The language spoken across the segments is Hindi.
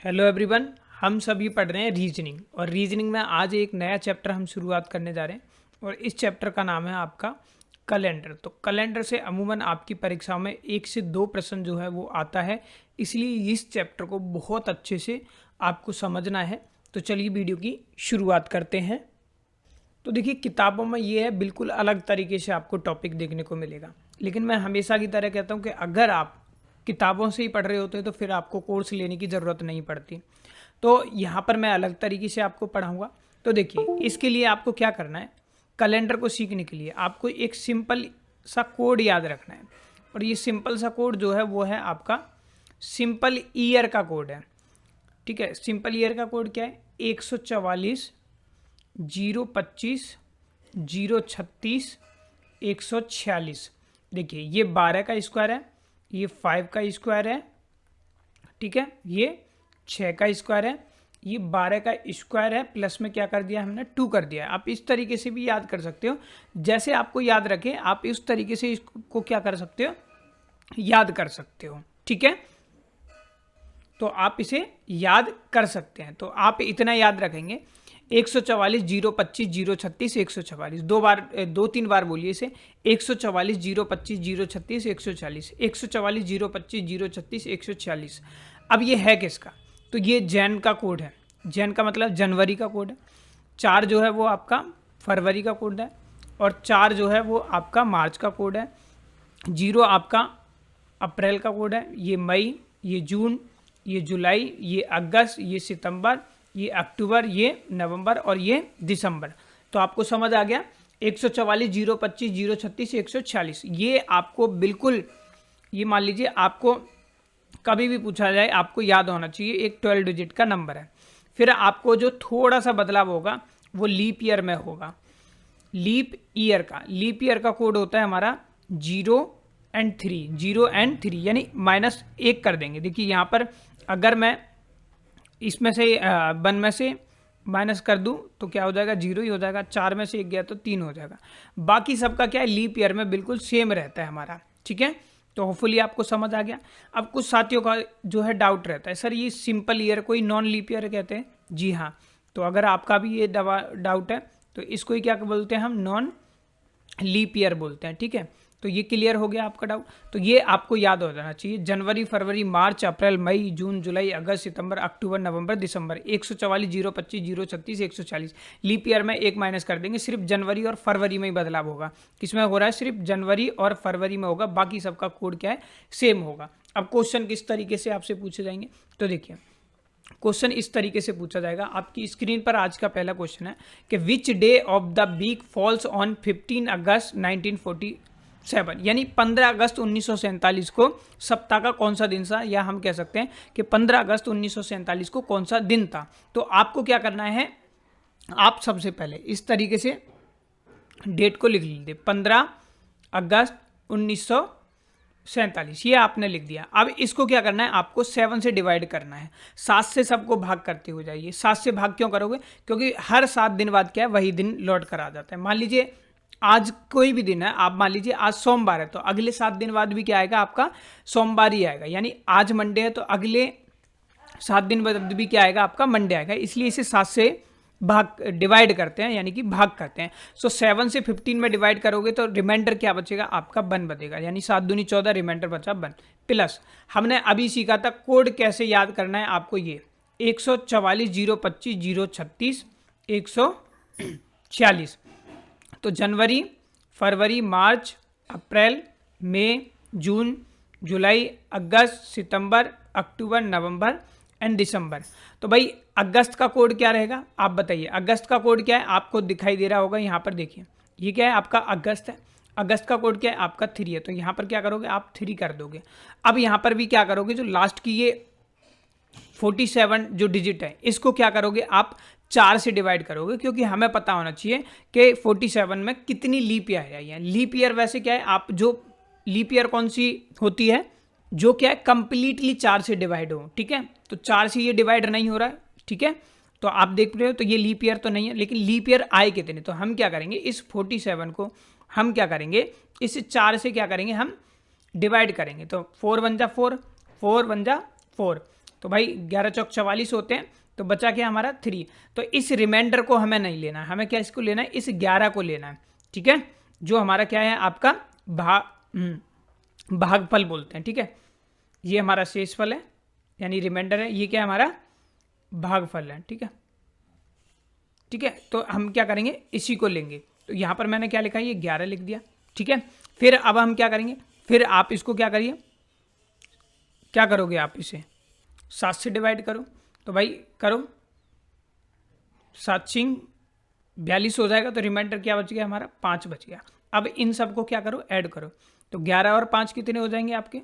Hello everyone. हम सभी पढ़ रहे हैं रीजनिंग और रीजनिंग में आज एक नया चैप्टर हम शुरुआत करने जा रहे हैं और इस चैप्टर का नाम है आपका कैलेंडर। तो कैलेंडर से अमूमन आपकी परीक्षाओं में 1 से 2 प्रश्न जो है वो आता है, इसलिए इस चैप्टर को बहुत अच्छे से आपको समझना है। तो चलिए वीडियो की शुरुआत करते हैं। तो देखिए, किताबों में ये है बिल्कुल अलग तरीके से आपको टॉपिक देखने को मिलेगा, लेकिन मैं हमेशा की तरह कहता हूँ कि अगर आप किताबों से ही पढ़ रहे होते हैं तो फिर आपको कोर्स लेने की ज़रूरत नहीं पड़ती। तो यहाँ पर मैं अलग तरीके से आपको पढ़ाऊँगा। तो देखिए, इसके लिए आपको क्या करना है, कैलेंडर को सीखने के लिए आपको एक सिंपल सा कोड याद रखना है। और ये सिंपल सा कोड जो है वो है आपका सिंपल ईयर का कोड है। ठीक है, सिंपल ईयर का कोड क्या है? 144 025 036 146। देखिए, ये 12 का स्क्वायर है, ये 5 का स्क्वायर है, ठीक है, ये 6 का स्क्वायर है, ये 12 का स्क्वायर है, प्लस में क्या कर दिया हमने 2 कर दिया है। आप इस तरीके से भी याद कर सकते हो, जैसे आपको याद रखे आप इस तरीके से इसको क्या कर सकते हो, याद कर सकते हो। ठीक है, तो आप इसे याद कर सकते हैं। तो आप इतना याद रखेंगे 144 025 036 144, 2-3 बार बोलिए इसे। 144 025 036 140, 144 025 036 146। अब ये है किसका? तो ये जैन का कोड है। जैन का मतलब जनवरी का कोड है। 4 जो है वो आपका फरवरी का कोड है और 4 जो है वो आपका मार्च का कोड है। 0 आपका अप्रैल का कोड है। ये मई, ये जून, ये जुलाई, ये अगस्त, ये सितंबर, ये अक्टूबर, ये नवंबर और ये दिसंबर। तो आपको समझ आ गया। 144 025 036 146 ये आपको बिल्कुल, ये मान लीजिए आपको कभी भी पूछा जाए आपको याद होना चाहिए। एक 12 डिजिट का नंबर है। फिर आपको जो थोड़ा सा बदलाव होगा वो लीप ईयर में होगा। लीप ईयर का कोड होता है हमारा 0 और 3, 0 और 3 यानी -1 कर देंगे। देखिए यहाँ पर अगर मैं इसमें से 1 में से माइनस कर दूं तो क्या हो जाएगा, 0 ही हो जाएगा। 4 में से 1 गया तो 3 हो जाएगा। बाकी सबका क्या है, लीप ईयर में बिल्कुल सेम रहता है हमारा। ठीक है, तो होपफुली आपको समझ आ गया। अब कुछ साथियों का जो है डाउट रहता है, सर ये सिंपल ईयर को ही नॉन लीप ईयर कहते हैं। जी हाँ, तो अगर आपका भी ये डाउट है तो इसको ही क्या बोलते हैं, हम नॉन लीप ईयर बोलते हैं। ठीक है, तो ये क्लियर हो गया आपका डाउट। तो ये आपको याद हो जाना चाहिए। जनवरी, फरवरी, मार्च, अप्रैल, मई, जून, जुलाई, अगस्त, सितंबर, अक्टूबर, नवंबर, दिसंबर। 144 025 036 140। लीप ईयर में 1 माइनस कर देंगे। सिर्फ जनवरी और फरवरी में ही बदलाव होगा। किसमें हो रहा है? सिर्फ जनवरी और फरवरी में होगा। बाकी सबका कोड क्या है, सेम होगा। अब क्वेश्चन किस तरीके से आपसे पूछे जाएंगे, तो देखिए क्वेश्चन इस तरीके से पूछा जाएगा। आपकी स्क्रीन पर आज का पहला क्वेश्चन है कि which day of the week falls on 15 अगस्त 1947, यानी 15 अगस्त 1947 को सप्ताह का कौन सा दिन था, या हम कह सकते हैं कि 15 अगस्त 1947 को कौन सा दिन था। तो आपको क्या करना है, आप सबसे पहले इस तरीके से डेट को लिख लीजिए, 15 अगस्त 1947, ये आपने लिख दिया। अब इसको क्या करना है, आपको 7 से डिवाइड करना है। 7 से सबको भाग करते हो जाइए। 7 से भाग क्यों करोगे, क्योंकि हर 7 दिन बाद क्या है, वही दिन लौट कर आ जाता है। मान लीजिए आज कोई भी दिन है, आप मान लीजिए आज सोमवार है, तो अगले 7 दिन बाद भी क्या आएगा, आपका सोमवार ही आएगा। यानी आज मंडे है तो अगले 7 दिन बाद भी क्या आएगा, आपका मंडे आएगा। इसलिए इसे 7 से भाग डिवाइड करते हैं, यानी कि भाग करते हैं। सो 7 से 15 में डिवाइड करोगे तो रिमाइंडर क्या बचेगा, आपका 1 बचेगा। यानी 7 दूनी 14, रिमाइंडर बचा 1 प्लस। हमने अभी सीखा था कोड कैसे याद करना है आपको। ये 144 025 036 146। तो जनवरी, फरवरी, मार्च, अप्रैल, मई, जून, जुलाई, अगस्त, सितंबर, अक्टूबर, नवंबर एंड दिसंबर। तो भाई अगस्त का कोड क्या रहेगा, आप बताइए। अगस्त का कोड क्या है, आपको दिखाई दे रहा होगा यहाँ पर। देखिए ये क्या है, आपका अगस्त है। अगस्त का कोड क्या है, आपका 3 है। तो यहाँ पर क्या करोगे, आप 3 कर दोगे। अब यहाँ पर भी क्या करोगे, जो लास्ट की ये 47 जो डिजिट है, इसको क्या करोगे, आप 4 से डिवाइड करोगे, क्योंकि हमें पता होना चाहिए कि 47 में कितनी लीप ईयर है। लीप ईयर वैसे क्या है, आप जो लीप ईयर कौन सी होती है, जो क्या है कंप्लीटली 4 से डिवाइड हो। ठीक है, तो 4 से ये डिवाइड नहीं हो रहा है। ठीक है, तो आप देख रहे हो, तो ये लीप ईयर तो नहीं है। लेकिन लीप ईयर आए कितने, तो हम क्या करेंगे, इस 47 को हम क्या करेंगे, इस 4 से क्या करेंगे, हम डिवाइड करेंगे। तो 4 1 जा 4, 4 1 जा 4, तो भाई 11 चौक 44 होते हैं, तो बचा क्या हमारा 3। तो इस रिमाइंडर को हमें नहीं लेना है, हमें क्या इसको लेना है, इस 11 को लेना है, ठीक है, जो हमारा क्या है आपका भागफल बोलते हैं, ठीक है। ये हमारा शेषफल है यानी रिमाइंडर है, ये क्या है हमारा भागफल है, ठीक है, ठीक है। तो हम क्या करेंगे, इसी को लेंगे। तो यहाँ पर मैंने क्या लिखा है, ये 11 लिख दिया, ठीक है। फिर अब हम क्या करेंगे, फिर आप इसको क्या करिए, क्या करोगे आप इसे 7 से डिवाइड करो। तो भाई करो, 7 सिंग 42 हो जाएगा, तो रिमाइंडर क्या बच गया हमारा 5 बच गया। अब इन सबको क्या करो, ऐड करो। तो 11 और 5 कितने हो जाएंगे आपके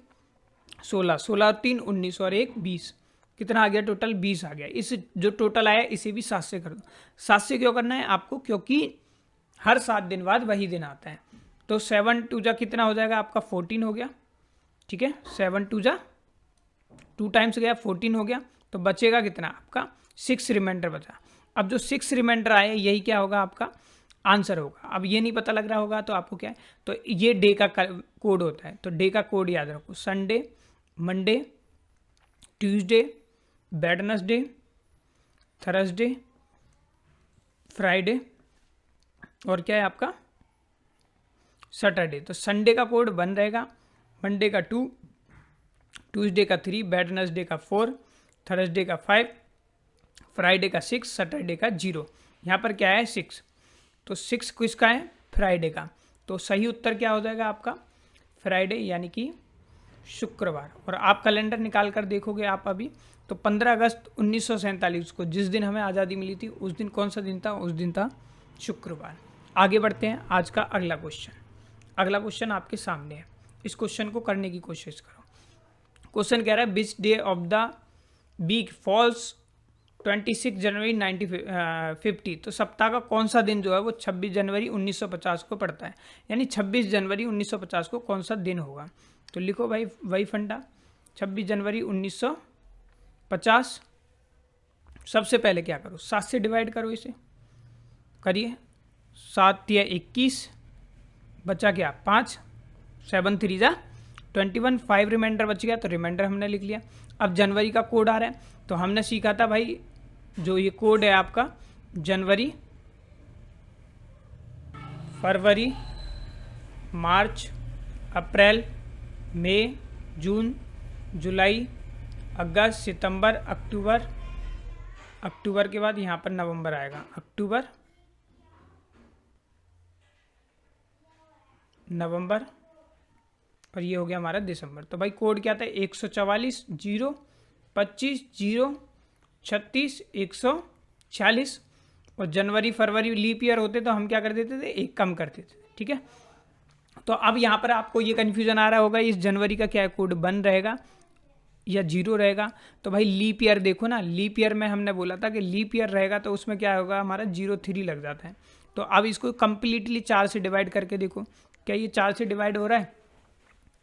16, 16 और 3 19 और 1 20, कितना आ गया टोटल 20 आ गया। इस जो टोटल आया इसे भी 7 से कर दो। 7 से क्यों करना है आपको, क्योंकि हर 7 दिन बाद वही दिन आता है। तो 7 2 जा कितना हो जाएगा आपका 14 हो गया, ठीक है। 7 2 जा 2 टाइम्स गया 14 हो गया। तो बचेगा कितना आपका 6 रिमाइंडर बचा। अब जो 6 रिमाइंडर आए यही क्या होगा आपका आंसर होगा। अब ये नहीं पता लग रहा होगा तो आपको क्या है, तो ये डे का कोड होता है। तो डे का कोड याद रखो, Sunday, Monday, Tuesday, Wednesday, Thursday, Friday और क्या है आपका सैटरडे। तो संडे का कोड 1 रहेगा, मंडे का 2, ट्यूसडे का 3, वेडनेसडे का 4, थर्सडे का 5, फ्राइडे का 6, सैटरडे का 0। यहाँ पर क्या है 6, तो 6 किसका है फ्राइडे का। तो सही उत्तर क्या हो जाएगा आपका फ्राइडे यानी कि शुक्रवार। और आप कैलेंडर निकाल कर देखोगे आप अभी, तो 15 अगस्त 1947 को जिस दिन हमें आज़ादी मिली थी उस दिन कौन सा दिन था, उस दिन था शुक्रवार। आगे बढ़ते हैं, आज का अगला क्वेश्चन। अगला क्वेश्चन आपके सामने है, इस क्वेश्चन को करने की कोशिश करो। क्वेश्चन कह रहा है which day of the week falls 26 जनवरी 1950। तो सप्ताह का कौन सा दिन जो है वो 26 जनवरी 1950 को पड़ता है, यानी 26 जनवरी 1950 को कौन सा दिन होगा। तो लिखो भाई वही फंडा, 26 जनवरी 1950। सबसे पहले क्या करो, 7 से डिवाइड करो, इसे करिए, 7 या 21 बचा क्या 5, 7 3 जा 21, 5 रिमाइंडर बच गया, तो रिमाइंडर हमने लिख लिया। अब जनवरी का कोड आ रहा है, तो हमने सीखा था भाई जो ये कोड है आपका जनवरी, फरवरी, मार्च, अप्रैल, मई, जून, जुलाई, अगस्त, सितंबर, अक्टूबर। अक्टूबर के बाद यहाँ पर नवंबर आएगा, अक्टूबर, नवंबर और ये हो गया हमारा दिसंबर। तो भाई कोड क्या था 144 0 25 0 36 140। और जनवरी फरवरी लीप ईयर होते तो हम क्या कर देते थे, एक कम कर देते थे, ठीक है। तो अब यहाँ पर आपको ये कन्फ्यूजन आ रहा होगा इस जनवरी का क्या कोड 1 रहेगा या 0 रहेगा। तो भाई लीप ईयर देखो ना, लीप ईयर में हमने बोला था कि लीप ईयर रहेगा तो उसमें क्या होगा हमारा 03 लग जाता है। तो अब इसको कम्प्लीटली 4 से डिवाइड करके देखो, क्या ये 4 से डिवाइड हो रहा है।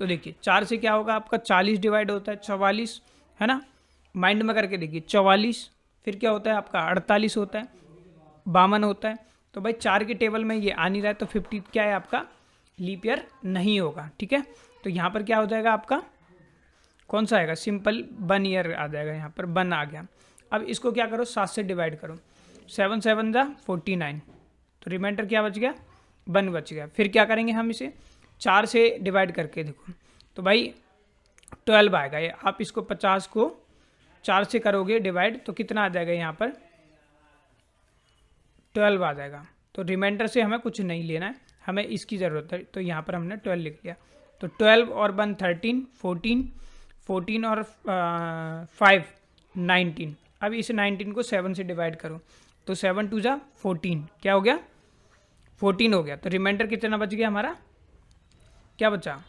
तो देखिए 4 से क्या होगा आपका 40 डिवाइड होता है 44, है ना, माइंड में करके देखिए 44, फिर क्या होता है आपका 48 होता है, 52 होता है। तो भाई 4 के टेबल में ये आ नहीं रहा है, तो 50 क्या है आपका लीप ईयर नहीं होगा, ठीक है। तो यहाँ पर क्या हो जाएगा आपका कौन सा आएगा, सिंपल 1 ईयर आ जाएगा, यहाँ पर 1 आ गया। अब इसको क्या करो 7 से डिवाइड करो, 7 7 जा 49, तो रिमाइंडर क्या बच गया 1 बच गया। फिर क्या करेंगे हम इसे 4 से डिवाइड करके देखो, तो भाई 12 आएगा। ये आप इसको 50 को 4 से करोगे डिवाइड तो कितना आ जाएगा, यहाँ पर 12 आ जाएगा। तो रिमाइंडर से हमें कुछ नहीं लेना है, हमें इसकी ज़रूरत है, तो यहाँ पर हमने 12 लिख लिया। तो 12 और 1 13, 14, 14 और 5 19। अब इस 19 को 7 से डिवाइड करो, तो 7 2 जा 14, क्या हो गया 14 हो गया। तो रिमाइंडर कितना बच गया हमारा, क्या बचा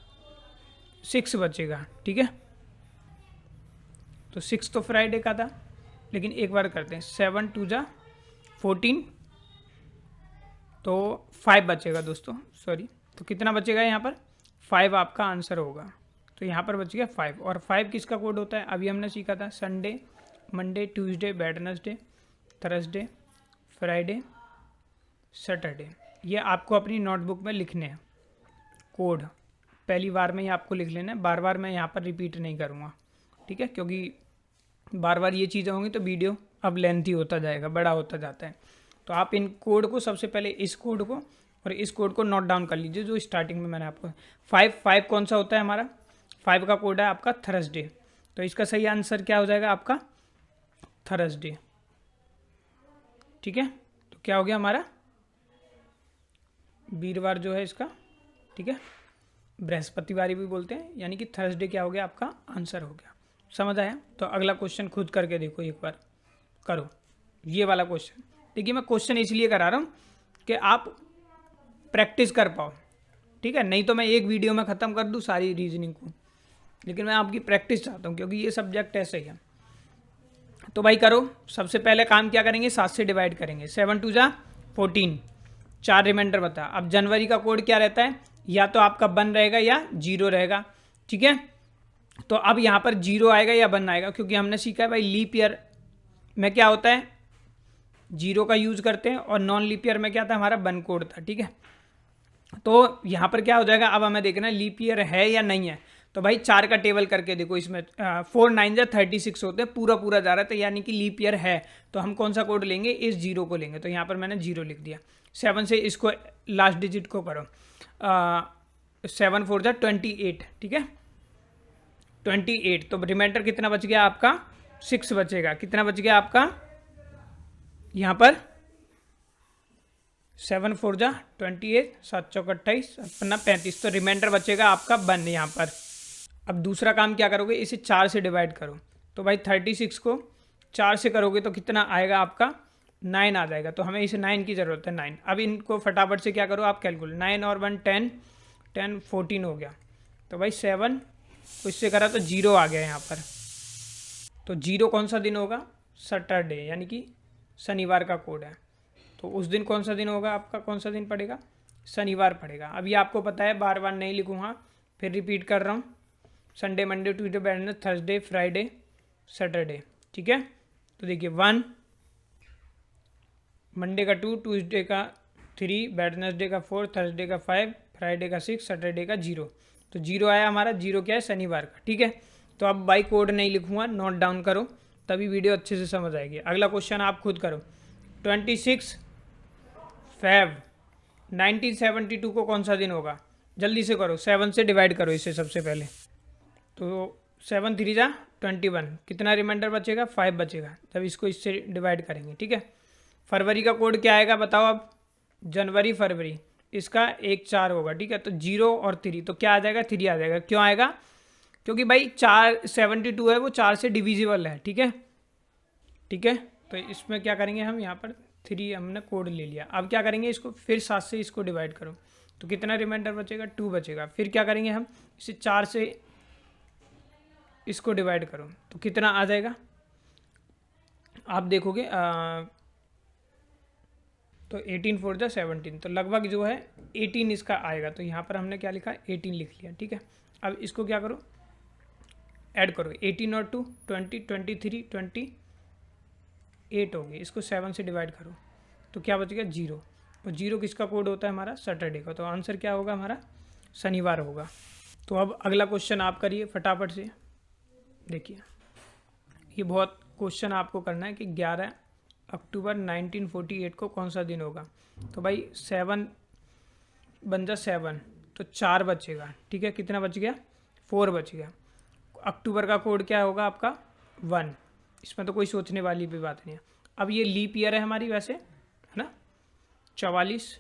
6 बचेगा, ठीक है। तो 6 तो फ्राइडे का था, लेकिन एक बार करते हैं 7 2 जा 14, तो 5 बचेगा दोस्तों, सॉरी। तो कितना बचेगा यहाँ पर 5 आपका आंसर होगा। तो यहाँ पर बच गया 5। और 5 किसका कोड होता है, अभी हमने सीखा था Sunday, Monday, Tuesday, Wednesday, Thursday, Friday, Saturday. ये आपको अपनी नोटबुक में लिखने हैं कोड, पहली बार में ही आपको लिख लेना है, बार बार मैं यहाँ पर रिपीट नहीं करूँगा, ठीक है, क्योंकि बार बार ये चीज़ें होंगी तो वीडियो अब लेंथी होता जाएगा, बड़ा होता जाता है। तो आप इन कोड को सबसे पहले इस कोड को और इस कोड को नोट डाउन कर लीजिए जो स्टार्टिंग में मैंने आपको 5 कौन सा होता है हमारा 5 का कोड है आपका थर्सडे। तो इसका सही आंसर क्या हो जाएगा आपका थर्सडे। ठीक है, तो क्या हो गया हमारा वीरवार जो है इसका, ठीक है, बृहस्पतिवार भी बोलते हैं, यानी कि थर्सडे क्या हो गया आपका आंसर हो गया। समझ आया? तो अगला क्वेश्चन खुद करके देखो, एक बार करो ये वाला क्वेश्चन। देखिए मैं क्वेश्चन इसलिए करा रहा हूँ कि आप प्रैक्टिस कर पाओ, ठीक है, नहीं तो मैं एक वीडियो में ख़त्म कर दूँ सारी रीजनिंग को, लेकिन मैं आपकी प्रैक्टिस चाहता हूँ क्योंकि ये सब्जेक्ट ऐसे ही है। तो भाई करो, सबसे पहले काम क्या करेंगे 7 से डिवाइड करेंगे, 7 2 जा 14, 4 रिमाइंडर बता। अब जनवरी का कोड क्या रहता है, या तो आपका 1 रहेगा या 0 रहेगा, ठीक है। तो अब यहाँ पर 0 आएगा या 1 आएगा, क्योंकि हमने सीखा है भाई लीप ईयर में क्या होता है 0 का यूज़ करते हैं और नॉन लीप ईयर में क्या था हमारा 1 कोड था, ठीक है। तो यहाँ पर क्या हो जाएगा, अब हमें देखना है लीप ईयर है या नहीं है। तो भाई 4 का टेबल करके देखो, इसमें 4 9 जा 36 होते हैं, पूरा पूरा जा रहा था, यानी कि लीप ईयर है। तो हम कौन सा कोड लेंगे, इस 0 को लेंगे। तो यहाँ पर मैंने 0 लिख दिया। 7 से इसको लास्ट डिजिट को करो, 7 4 जा 28, ठीक है 28। तो रिमाइंडर कितना बच गया आपका 6 बचेगा। कितना बच गया आपका यहाँ पर 7 4 जा 28, 7 चौक 28, 35। तो रिमाइंडर बचेगा आपका 1 यहाँ पर। अब दूसरा काम क्या करोगे, इसे 4 से डिवाइड करो। तो भाई 36 को 4 से करोगे तो कितना आएगा आपका 9 आ जाएगा। तो हमें इसे 9 की ज़रूरत है, 9। अब इनको फटाफट से क्या करो आप कैलकुलेट, 9 और 1 10, 10 14 हो गया। तो भाई 7 को इससे करा तो 0 आ गया यहाँ पर। तो 0 कौन सा दिन होगा, सैटरडे, यानी कि शनिवार का कोड है। तो उस दिन कौन सा दिन होगा आपका, कौन सा दिन पड़ेगा, शनिवार पड़ेगा। अब ये आपको पता है, बार बार नहीं लिखूँगा, फिर रिपीट कर रहा हूँ। Sunday Monday Tuesday Wednesday Thursday Friday Saturday, ठीक है। तो देखिए 1, मंडे का 2, ट्यूसडे का 3, वेडनेसडे का 4, थर्सडे का 5, फ्राइडे का 6, सैटरडे का 0। तो 0 आया हमारा, 0 क्या है शनिवार का, ठीक है। तो अब बाई कोड नहीं लिखूँगा, नोट डाउन करो, तभी वीडियो अच्छे से समझ आएगी। अगला क्वेश्चन आप खुद करो, 26 Feb 1972 को कौन सा दिन होगा, जल्दी से करो, 7 से डिवाइड करो इसे सबसे पहले। तो 7 3 जा 21, कितना रिमाइंडर बचेगा 5 बचेगा, जब इसको इससे डिवाइड करेंगे, ठीक है। फरवरी का कोड क्या आएगा बताओ अब, जनवरी फरवरी, इसका 1 4 होगा, ठीक है। तो 0 और 3, तो क्या आ जाएगा 3 आ जाएगा। क्यों आएगा, क्योंकि भाई 72 है वो 4 से डिविजिबल है, ठीक है, ठीक है। तो इसमें क्या करेंगे हम, यहाँ पर 3 हमने कोड ले लिया। अब क्या करेंगे, इसको फिर 7 से इसको डिवाइड करो, तो कितना रिमाइंडर बचेगा 2 बचेगा। फिर क्या करेंगे हम, इसे 4 से इसको डिवाइड करो, तो कितना आ जाएगा आप देखोगे, तो 18 4 जा 17, तो लगभग जो है 18 इसका आएगा। तो यहाँ पर हमने क्या लिखा 18 लिख लिया, ठीक है। अब इसको क्या करो, ऐड करो, 18 और 2 20, 23 28 होगी। इसको 7 से डिवाइड करो, तो क्या बचेगा 0। और 0 किसका कोड होता है हमारा, सैटरडे का। तो आंसर क्या होगा हमारा, शनिवार होगा। तो अब अगला क्वेश्चन आप करिए फटाफट से। देखिए ये बहुत क्वेश्चन आपको करना है कि 11 अक्टूबर 1948 को कौन सा दिन होगा। तो भाई 7 बन जा 7, तो 4 बचेगा, ठीक है। कितना बच गया 4 बच गया। अक्टूबर का कोड क्या होगा आपका 1, इसमें तो कोई सोचने वाली भी बात नहीं है। अब ये लीप ईयर है हमारी वैसे, है ना, 44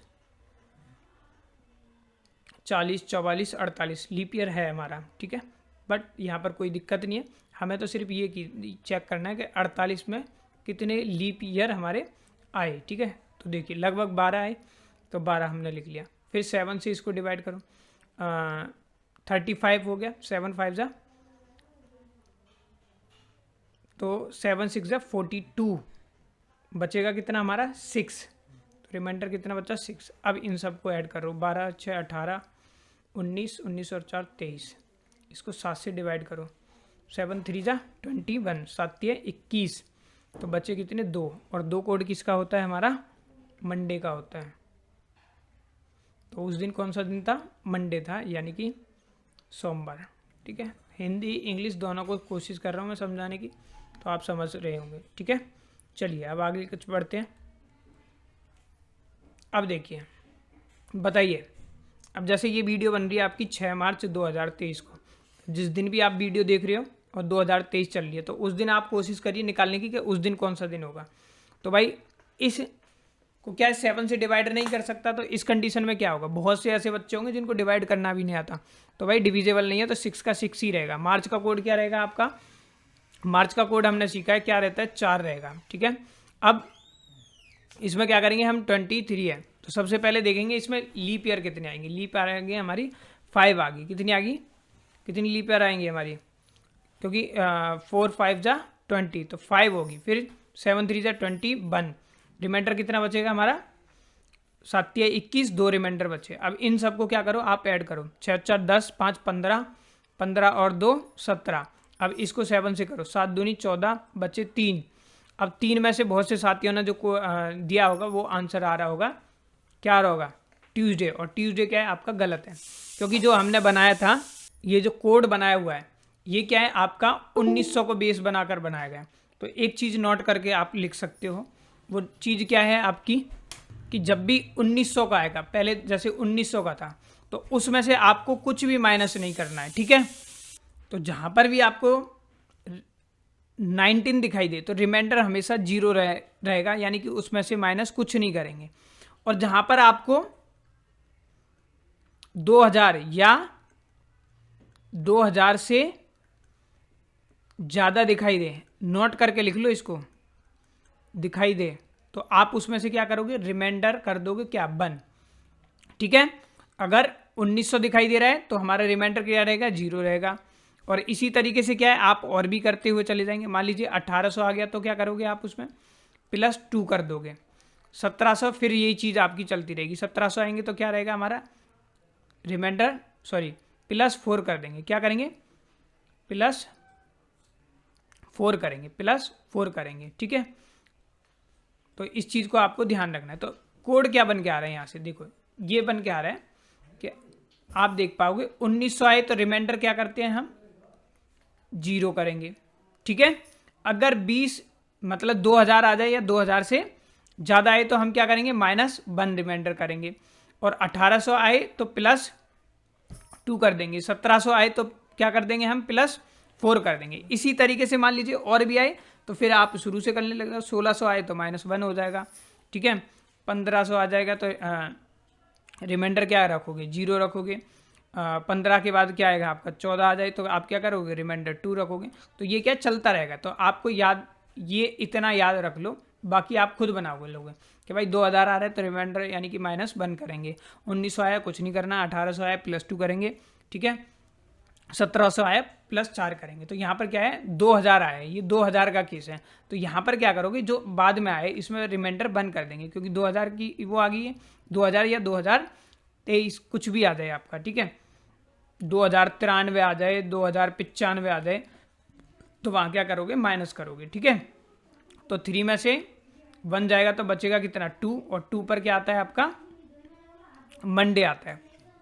40 44 48 लीप ईयर है हमारा, ठीक है। बट यहाँ पर कोई दिक्कत नहीं है, हमें तो सिर्फ ये चेक करना है कि 48 में कितने लीप ईयर हमारे आए, ठीक है। तो देखिए लगभग 12 आए, तो 12 हमने लिख लिया। फिर 7 से इसको डिवाइड करो, 35 हो गया, 7 5 जा, तो 7 6 जा 42, बचेगा कितना हमारा 6। तो रिमाइंडर कितना बचा 6। अब इन सबको ऐड करो, 12 6 18 19 19 और 4 23, इसको 7 से डिवाइड करो, 7 3 जा 21, 7 3 21, तो बचे कितने 2। और 2 कोड किसका होता है हमारा, मंडे का होता है। तो उस दिन कौन सा दिन था, मंडे था, यानी कि सोमवार, ठीक है। हिंदी इंग्लिश दोनों को कोशिश कर रहा हूँ मैं समझाने की, तो आप समझ रहे होंगे। ठीक है, चलिए अब आगे कुछ बढ़ते हैं। अब देखिए, बताइए, अब जैसे ये वीडियो बन रही है आपकी 6 मार्च 2023 को, जिस दिन भी आप वीडियो देख रहे हो और 2023 चल रही है, तो उस दिन आप कोशिश करिए निकालने की कि उस दिन कौन सा दिन होगा। तो भाई इस को क्या 7 से डिवाइड नहीं कर सकता, तो इस कंडीशन में क्या होगा, बहुत से ऐसे बच्चे होंगे जिनको डिवाइड करना भी नहीं आता, तो भाई डिविजेबल नहीं है, तो 6 का 6 ही रहेगा। मार्च का कोड क्या रहेगा आपका, मार्च का कोड हमने सीखा है क्या रहता है, 4 रहेगा। ठीक है, अब इसमें क्या करेंगे हम, 23 है, तो सबसे पहले देखेंगे इसमें लीप ईयर कितने आएंगे। लीप ईयर आएंगे हमारी 5 आ गई, कितनी आ गई, कितनी लीप ईयर आएंगी हमारी, क्योंकि 4 5 जा 20, तो 5 होगी, फिर 7 3 जा 21, रिमाइंडर कितना बचेगा हमारा, 7 21, 2 रिमाइंडर बचे। अब इन सबको क्या करो, आप ऐड करो, 6 4 10, 5 15, 15 और 2 17। अब इसको 7 से करो, 7 दूनी 14, बचे 3। अब 3 में से बहुत से साथियों ने जो दिया होगा वो आंसर आ रहा होगा, क्या आ रहा होगा, ट्यूसडे। और ट्यूसडे क्या है आपका, गलत है, क्योंकि जो हमने बनाया था, ये जो कोड बनाया हुआ है, ये क्या है आपका 1900 को बेस बनाकर बनाया गया। तो एक चीज़ नोट करके आप लिख सकते हो, वो चीज़ क्या है आपकी, कि जब भी 1900 का आएगा, पहले जैसे 1900 का था, तो उसमें से आपको कुछ भी माइनस नहीं करना है। ठीक है, तो जहाँ पर भी आपको 19 दिखाई दे तो रिमाइंडर हमेशा 0 रहेगा, यानी कि उसमें से माइनस कुछ नहीं करेंगे। और जहाँ पर आपको 2000 या 2000 से ज़्यादा दिखाई दे, नोट करके लिख लो इसको, दिखाई दे, तो आप उसमें से क्या करोगे, रिमाइंडर कर दोगे क्या, 1। ठीक है, अगर 1900 दिखाई दे रहा है तो हमारा रिमाइंडर क्या रहेगा, 0 रहेगा। और इसी तरीके से क्या है आप और भी करते हुए चले जाएंगे। मान लीजिए 1800 आ गया, तो क्या करोगे आप उसमें +2 कर दोगे, 1700, फिर यही चीज़ आपकी चलती रहेगी। 1700 आएंगे तो क्या रहेगा हमारा रिमाइंडर, सॉरी +4 कर देंगे, क्या करेंगे, +4 करेंगे, +4 करेंगे। ठीक है, तो इस चीज़ को आपको ध्यान रखना है। तो कोड क्या बन के आ रहा है यहाँ से, देखो ये बन के आ रहा है कि आप देख पाओगे 1900 आए तो रिमाइंडर क्या करते हैं हम, 0 करेंगे। ठीक है, अगर 20 मतलब 2000 आ जाए या 2000 से ज़्यादा आए तो हम क्या करेंगे, -1 रिमाइंडर करेंगे। और 1800 आए तो +2 कर देंगे, 1700 आए तो क्या कर देंगे हम, +4 कर देंगे। इसी तरीके से मान लीजिए और भी आए तो फिर आप शुरू से करने लगेगा। 1600 आए तो -1 हो जाएगा। ठीक है, 1500 आ जाएगा तो रिमाइंडर क्या रखोगे, 0 रखोगे। 15 के बाद क्या आएगा आपका, 14 आ जाए तो आप क्या करोगे, रिमाइंडर 2 रखोगे। तो ये क्या चलता रहेगा। तो आपको याद, ये इतना याद रख लो, बाकी आप खुद बनाओगे लोगे कि भाई 2000 आ रहा है तो रिमाइंडर यानी कि -1 करेंगे। 1900 आया कुछ नहीं करना, 1800 आया +2 करेंगे। ठीक है, 1700 आया +4 करेंगे। तो यहाँ पर क्या है, 2000 आया है, ये 2000 का केस है। तो यहाँ पर क्या करोगे, जो बाद में आए इसमें रिमाइंडर बंद कर देंगे, क्योंकि 2000 की वो आ गई है, 2000 या 2023 कुछ भी आ जाए आपका। ठीक है, 2093 आ जाए, 2095 आ जाए, तो वहाँ क्या करोगे, माइनस करोगे। ठीक है, तो 3 में से 1 जाएगा तो बचेगा कितना, 2, और 2 पर क्या आता है आपका, मंडे आता है।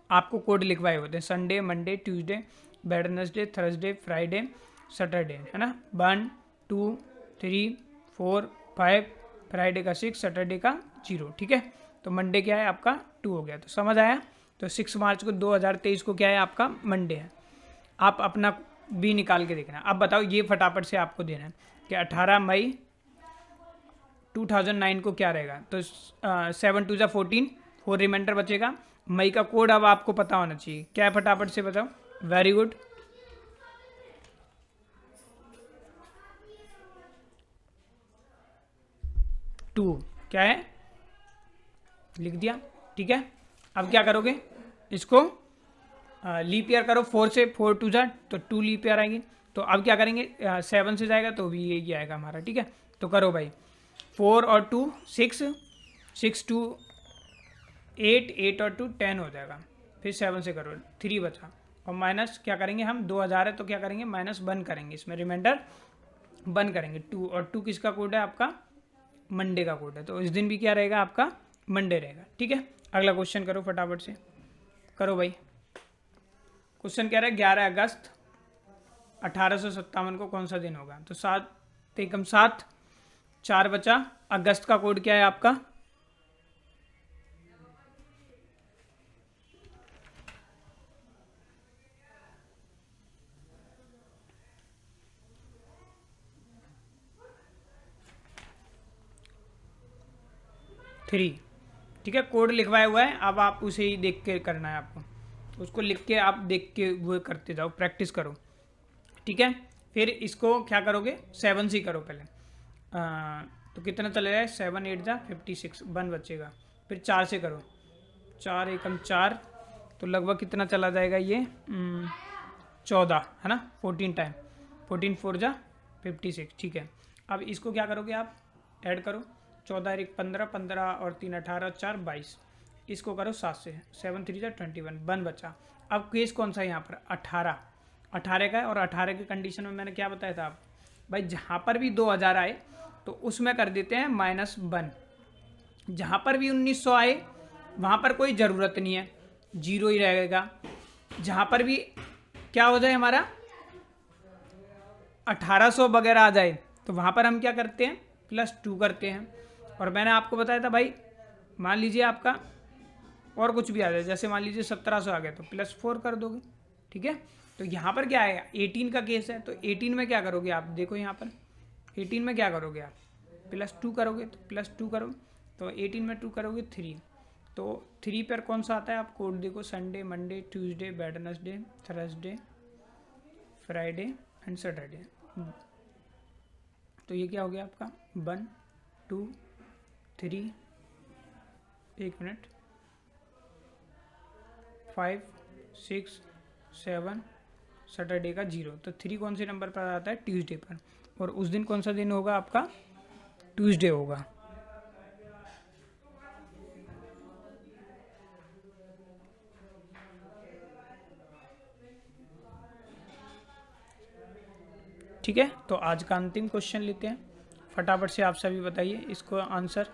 आपको कोड लिखवाए होते हैं, Sunday, Monday, Tuesday, Wednesday, Thursday, Friday, Saturday, है ना। 1 2 3 4 5, फ्राइडे का 6, सैटरडे का 0। ठीक है, तो मंडे क्या है आपका 2 हो गया। तो समझ आया। तो 6 मार्च को 2023 को क्या है आपका, मंडे है। आप अपना भी निकाल के देखना। अब बताओ, ये फटाफट से आपको देना है कि 18 मई 2009 को क्या रहेगा। तो 7 2 14, 4 रिमाइंडर बचेगा। मई का कोड अब आपको पता होना चाहिए, क्या है फटाफट से बताओ। वेरी गुड, टू क्या है, लिख दिया। ठीक है, अब क्या करोगे, इसको लीप ईयर करो। 4 से 4 2 जा तो 2 लीप ईयर आएगी। तो अब क्या करेंगे, 7 से जाएगा तो भी यही आएगा हमारा। ठीक है, तो करो भाई, 4 और 2 6, 6 2 8, 8 और 2 10 हो जाएगा। फिर 7 से करो, 3 बचा। और माइनस क्या करेंगे हम, 2000 है तो क्या करेंगे, -1 करेंगे, इसमें रिमाइंडर 1 करेंगे। 2 और 2 किसका कोड है आपका, मंडे का कोड है। तो इस दिन भी क्या रहेगा आपका, मंडे रहेगा। ठीक है, अगला क्वेश्चन करो फटाफट से, करो भाई। क्वेश्चन कह रहा है 11 अगस्त 1857 को कौन सा दिन होगा। तो 7 तो एकम 7, 4 बचा। अगस्त का कोड क्या है आपका? थ्री। ठीक है, कोड लिखवाया हुआ है, अब आप उसे ही देख के करना है आपको, उसको लिख के आप देख के वो करते जाओ, प्रैक्टिस करो। ठीक है, फिर इसको क्या करोगे, 7 से करो पहले। तो कितना चले जाए, 7 8 जा 56, 1 बचेगा। फिर 4 से करो, 4 एकम 4, तो लगभग कितना चला जाएगा ये, 14 है ना, 14 टाइम, 14 4 जा 56। ठीक है, अब इसको क्या करोगे आप, ऐड करो, 14 1 15, 15 और 3 18, 4 22। इसको करो 7 से, 7 3 जा 21, 1 बचा। अब केस कौन सा है यहाँ पर, 18 का है, और 18 की कंडीशन में मैंने क्या बताया था आप भाई, जहाँ पर भी 2000 आए तो उसमें कर देते हैं -1। जहाँ पर भी 1900 आए वहाँ पर कोई ज़रूरत नहीं है, 0 ही रहेगा। जहाँ पर भी क्या हो जाए हमारा 1800 वगैरह आ जाए तो वहाँ पर हम क्या करते हैं, +2 करते हैं। और मैंने आपको बताया था भाई, मान लीजिए आपका और कुछ भी आ जाए, जैसे मान लीजिए 1700 आ गया तो +4 कर दोगे। ठीक है, तो यहाँ पर क्या आएगा, 18 का केस है, तो 18 में क्या करोगे आप, देखो यहाँ पर 18 में क्या करोगे आप, +2 करोगे, तो +2 करो, तो 18 में 2 करोगे 3, तो 3 पर कौन सा आता है आप कोड देखो, Sunday Monday Tuesday Wednesday Thursday Friday and Saturday. तो ये क्या हो गया आपका, 1 2 3, 1 मिनट, 5 6 7, सैटरडे का 0। तो 3 कौन से नंबर पर आता है, ट्यूसडे पर, और उस दिन कौन सा दिन होगा आपका, ट्यूसडे होगा। ठीक है, तो आज का अंतिम क्वेश्चन लेते हैं, फटाफट से आप सभी बताइए, इसको आंसर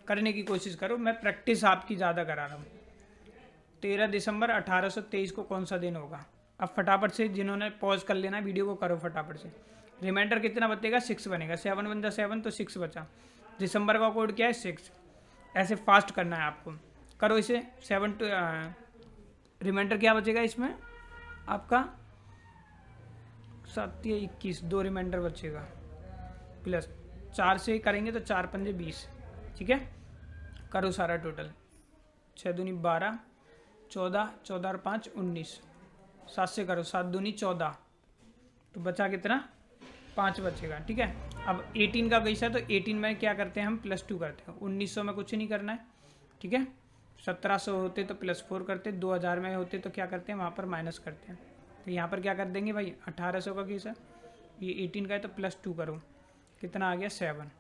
करने की कोशिश करो, मैं प्रैक्टिस आपकी ज़्यादा करा रहा हूँ। 13 दिसंबर 1823 को कौन सा दिन होगा? अब फटाफट से जिन्होंने पॉज कर लेना वीडियो को करो फटाफट से। रिमाइंडर कितना बचेगा, 6 बनेगा, 7 बन जा 7, तो 6 बचा। दिसंबर का कोड क्या है, 6। ऐसे फास्ट करना है आपको, करो इसे। 7 टू रिमाइंडर क्या बचेगा इसमें आपका, 7 या 21, 2 रिमाइंडर बचेगा, प्लस 4 से करेंगे तो 4 पंजे 20। ठीक है, करो सारा टोटल, 6 दूनी 12, 14, 14 और 5 19, 7 से करो, 7 दूनी 14, तो बचा कितना, 5 बचेगा। ठीक है, अब 18 का कैसा, तो 18 में क्या करते हैं हम, +2 करते हैं। 1900 में कुछ नहीं करना है। ठीक है, 1700 होते तो +4 करते, 2000 में होते तो क्या करते हैं, वहाँ पर माइनस करते हैं। तो यहाँ पर क्या कर देंगे भाई, 1800 का केस है, ये 18 का है तो +2 करो, कितना आ गया 7।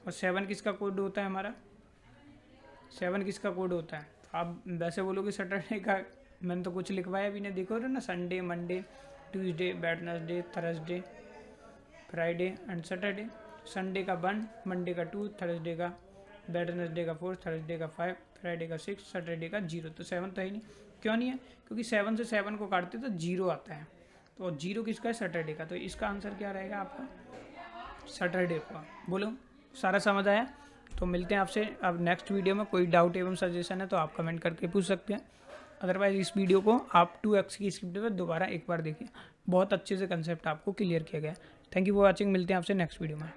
और 7 किसका कोड होता है हमारा, 7 किसका कोड होता है, तो आप वैसे बोलोगे सैटरडे का, मैंने तो कुछ लिखवाया भी नहीं, देखो ना, Sunday Monday Tuesday Wednesday Thursday Friday and Saturday. Sunday का 1, मंडे का 2, थर्सडे का, वेडनेसडे का 4, थर्सडे का 5, फ्राइडे का 6, सैटरडे का 0। तो 7 तो है ही नहीं, क्यों नहीं है, क्योंकि 7 से 7 को काटते तो 0 आता है, तो 0 किसका है, सैटरडे का। तो इसका आंसर क्या रहेगा आपका, सैटरडे का। बोलो, सारा समझ आया? तो मिलते हैं आपसे अब नेक्स्ट वीडियो में। कोई डाउट एवं सजेशन है तो आप कमेंट करके पूछ सकते हैं, अदरवाइज इस वीडियो को आप 2x की स्क्रिप्ट में दोबारा एक बार देखिए, बहुत अच्छे से कंसेप्ट आपको क्लियर किया गया है। थैंक यू फॉर वॉचिंग, मिलते हैं आपसे नेक्स्ट वीडियो में।